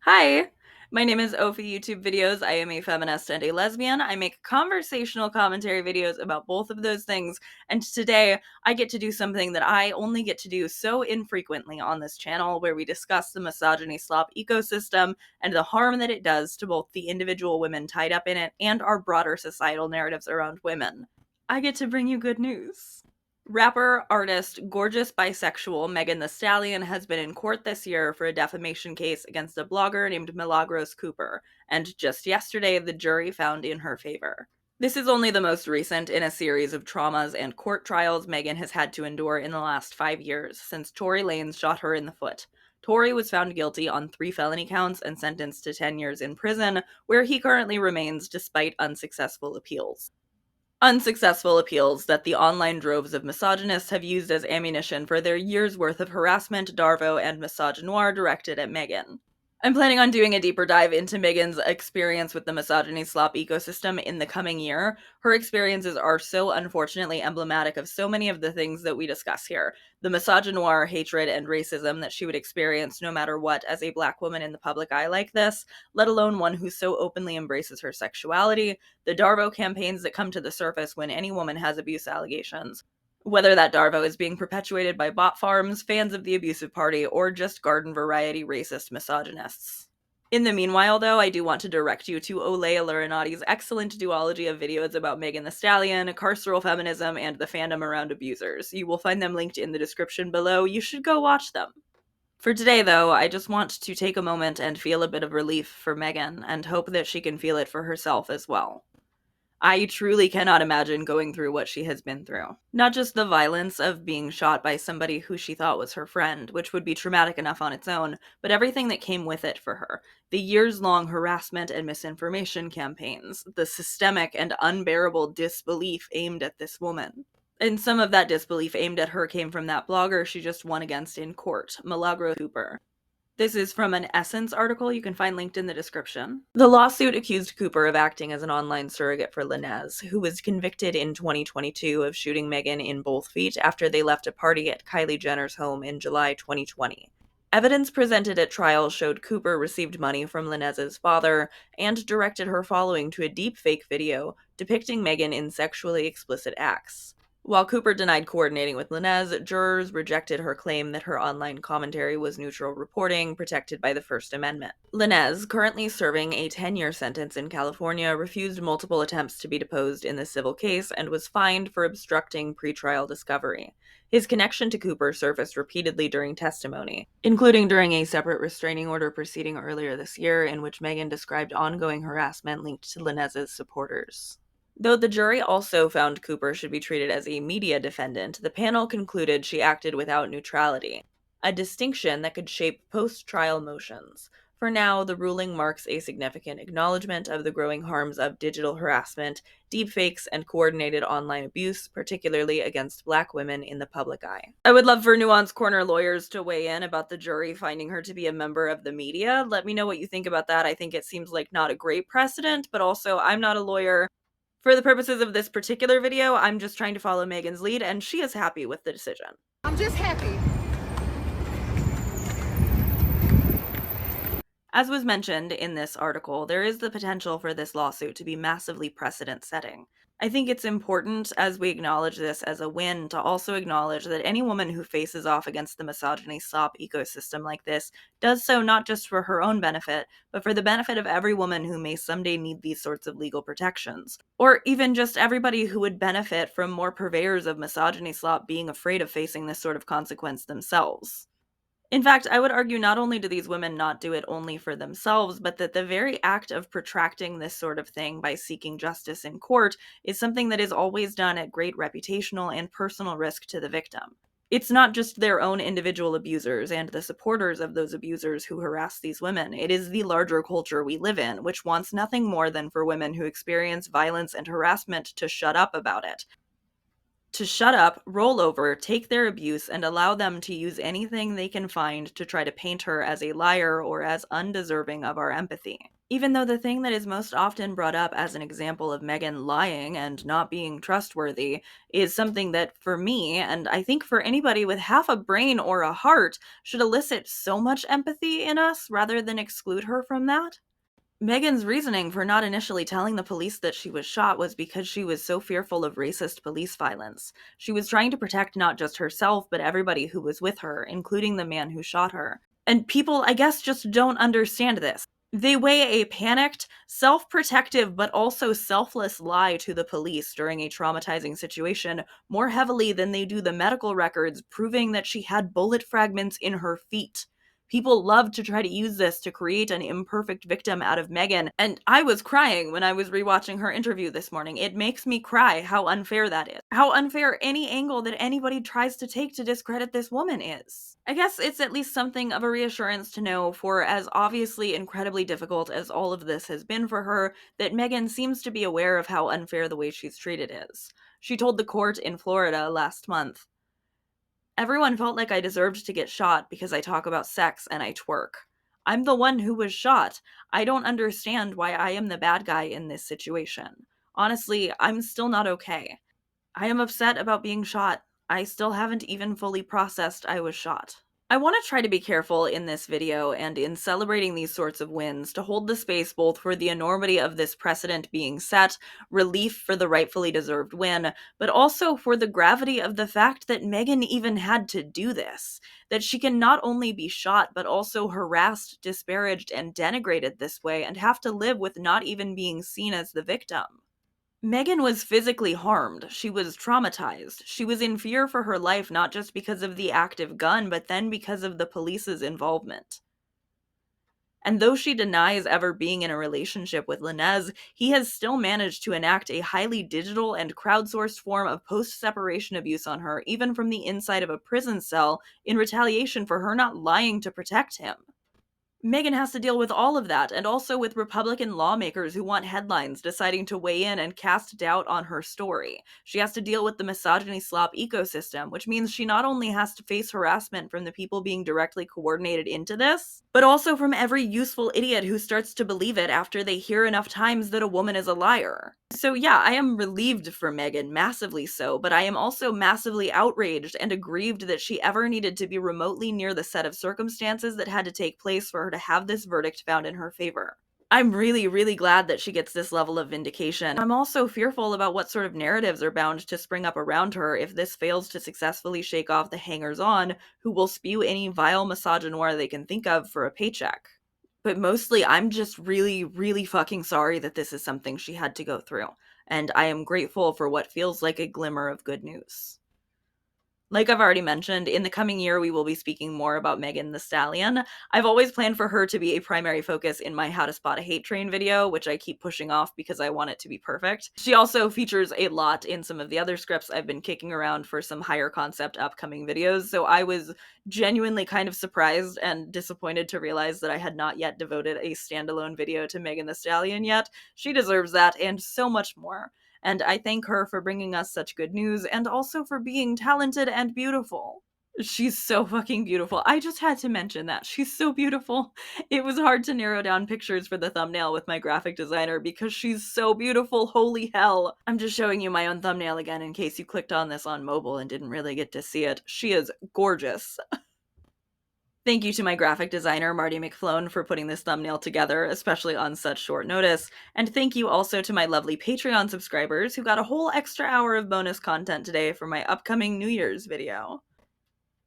Hi, my name is Ophi YouTube Videos. I am a feminist and a lesbian. I make conversational commentary videos about both of those things, and today I get to do something that I only get to do so infrequently on this channel, where we discuss the misogyny slop ecosystem and the harm that it does to both the individual women tied up in it and our broader societal narratives around women. I get to bring you good news. Rapper, artist, gorgeous bisexual Megan Thee Stallion has been in court this year for a defamation case against a blogger named Milagros Cooper, and just yesterday the jury found in her favor. This is only the most recent in a series of traumas and court trials Megan has had to endure in the last 5 years, since Tory Lanez shot her in the foot. Tory was found guilty on 3 felony counts and sentenced to 10 years in prison, where he currently remains despite unsuccessful appeals. Unsuccessful appeals that the online droves of misogynists have used as ammunition for their years' worth of harassment, darvo, and misogynoir directed at Megan. I'm planning on doing a deeper dive into Megan's experience with the misogyny slop ecosystem in the coming year. Her experiences are so unfortunately emblematic of so many of the things that we discuss here. The misogynoir, hatred, and racism that she would experience no matter what as a black woman in the public eye like this, let alone one who so openly embraces her sexuality, the darvo campaigns that come to the surface when any woman has abuse allegations, whether that darvo is being perpetuated by bot farms, fans of the abusive party, or just garden variety racist misogynists. In the meanwhile, though, I do want to direct you to Olaya Lurinati's excellent duology of videos about Megan Thee Stallion, carceral feminism, and the fandom around abusers. You will find them linked in the description below. You should go watch them. For today, though, I just want to take a moment and feel a bit of relief for Megan, and hope that she can feel it for herself as well. I truly cannot imagine going through what she has been through. Not just the violence of being shot by somebody who she thought was her friend, which would be traumatic enough on its own, but everything that came with it for her. The years-long harassment and misinformation campaigns, the systemic and unbearable disbelief aimed at this woman. And some of that disbelief aimed at her came from that blogger she just won against in court, Milagros Cooper. This is from an Essence article you can find linked in the description. The lawsuit accused Cooper of acting as an online surrogate for Linez, who was convicted in 2022 of shooting Megan in both feet after they left a party at Kylie Jenner's home in July 2020. Evidence presented at trial showed Cooper received money from Linez's father and directed her following to a deepfake video depicting Megan in sexually explicit acts. While Cooper denied coordinating with Linez, jurors rejected her claim that her online commentary was neutral reporting protected by the First Amendment. Linez, currently serving a 10-year sentence in California, refused multiple attempts to be deposed in the civil case and was fined for obstructing pretrial discovery. His connection to Cooper surfaced repeatedly during testimony, including during a separate restraining order proceeding earlier this year in which Megan described ongoing harassment linked to Linez's supporters. Though the jury also found Cooper should be treated as a media defendant, the panel concluded she acted without neutrality, a distinction that could shape post-trial motions. For now, the ruling marks a significant acknowledgement of the growing harms of digital harassment, deepfakes, and coordinated online abuse, particularly against Black women in the public eye. I would love for Nuance Corner lawyers to weigh in about the jury finding her to be a member of the media. Let me know what you think about that. I think it seems like not a great precedent, but also I'm not a lawyer. For the purposes of this particular video, I'm just trying to follow Megan's lead, and she is happy with the decision. I'm just happy. As was mentioned in this article, there is the potential for this lawsuit to be massively precedent-setting. I think it's important, as we acknowledge this as a win, to also acknowledge that any woman who faces off against the misogyny slop ecosystem like this does so not just for her own benefit, but for the benefit of every woman who may someday need these sorts of legal protections. Or even just everybody who would benefit from more purveyors of misogyny slop being afraid of facing this sort of consequence themselves. In fact, I would argue not only do these women not do it only for themselves, but that the very act of protracting this sort of thing by seeking justice in court is something that is always done at great reputational and personal risk to the victim. It's not just their own individual abusers and the supporters of those abusers who harass these women. It is the larger culture we live in, which wants nothing more than for women who experience violence and harassment to shut up about it. To shut up, roll over, take their abuse, and allow them to use anything they can find to try to paint her as a liar or as undeserving of our empathy. Even though the thing that is most often brought up as an example of Megan lying and not being trustworthy is something that, for me, and I think for anybody with half a brain or a heart, should elicit so much empathy in us rather than exclude her from that. Megan's reasoning for not initially telling the police that she was shot was because she was so fearful of racist police violence. She was trying to protect not just herself, but everybody who was with her, including the man who shot her. And people, I guess, just don't understand this. They weigh a panicked, self protective, but also selfless lie to the police during a traumatizing situation more heavily than they do the medical records proving that she had bullet fragments in her feet. People love to try to use this to create an imperfect victim out of Megan, and I was crying when I was rewatching her interview this morning. It makes me cry how unfair that is. How unfair any angle that anybody tries to take to discredit this woman is. I guess it's at least something of a reassurance to know, for as obviously incredibly difficult as all of this has been for her, that Megan seems to be aware of how unfair the way she's treated is. She told the court in Florida last month, "Everyone felt like I deserved to get shot because I talk about sex and I twerk. I'm the one who was shot. I don't understand why I am the bad guy in this situation. Honestly, I'm still not okay. I am upset about being shot. I still haven't even fully processed I was shot." I want to try to be careful in this video and in celebrating these sorts of wins to hold the space both for the enormity of this precedent being set, relief for the rightfully deserved win, but also for the gravity of the fact that Megan even had to do this. That she can not only be shot, but also harassed, disparaged, and denigrated this way and have to live with not even being seen as the victim. Megan was physically harmed. She was traumatized. She was in fear for her life not just because of the active gun, but then because of the police's involvement. And though she denies ever being in a relationship with Linez, he has still managed to enact a highly digital and crowdsourced form of post-separation abuse on her, even from the inside of a prison cell, in retaliation for her not lying to protect him. Megan has to deal with all of that, and also with Republican lawmakers who want headlines deciding to weigh in and cast doubt on her story. She has to deal with the misogyny slop ecosystem, which means she not only has to face harassment from the people being directly coordinated into this, but also from every useful idiot who starts to believe it after they hear enough times that a woman is a liar. So yeah, I am relieved for Megan, massively so, but I am also massively outraged and aggrieved that she ever needed to be remotely near the set of circumstances that had to take place for her to have this verdict found in her favor. I'm really, really glad that she gets this level of vindication. I'm also fearful about what sort of narratives are bound to spring up around her if this fails to successfully shake off the hangers-on who will spew any vile misogynoir they can think of for a paycheck. But mostly, I'm just really, really fucking sorry that this is something she had to go through, and I am grateful for what feels like a glimmer of good news. Like I've already mentioned, in the coming year we will be speaking more about Megan Thee Stallion. I've always planned for her to be a primary focus in my How to Spot a Hate Train video, which I keep pushing off because I want it to be perfect. She also features a lot in some of the other scripts I've been kicking around for some higher concept upcoming videos, so I was genuinely kind of surprised and disappointed to realize that I had not yet devoted a standalone video to Megan Thee Stallion yet. She deserves that and so much more. And I thank her for bringing us such good news and also for being talented and beautiful. She's so fucking beautiful. I just had to mention that. She's so beautiful. It was hard to narrow down pictures for the thumbnail with my graphic designer because she's so beautiful. Holy hell. I'm just showing you my own thumbnail again in case you clicked on this on mobile and didn't really get to see it. She is gorgeous. Thank you to my graphic designer, Marty McFlone, for putting this thumbnail together, especially on such short notice. And thank you also to my lovely Patreon subscribers who got a whole extra hour of bonus content today for my upcoming New Year's video.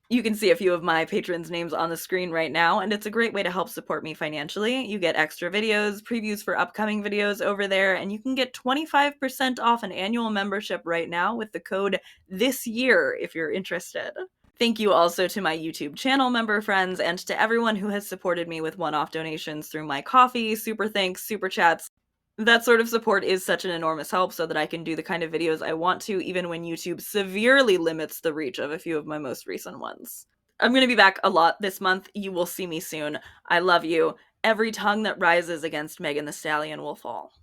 You can see a few of my patrons' names on the screen right now, and it's a great way to help support me financially. You get extra videos, previews for upcoming videos over there, and you can get 25% off an annual membership right now with the code THISYEAR if you're interested. Thank you also to my YouTube channel member friends and to everyone who has supported me with one-off donations through my Ko-fi, super thanks, super chats. That sort of support is such an enormous help so that I can do the kind of videos I want to, even when YouTube severely limits the reach of a few of my most recent ones. I'm going to be back a lot this month. You will see me soon. I love you. Every tongue that rises against Megan Thee Stallion will fall.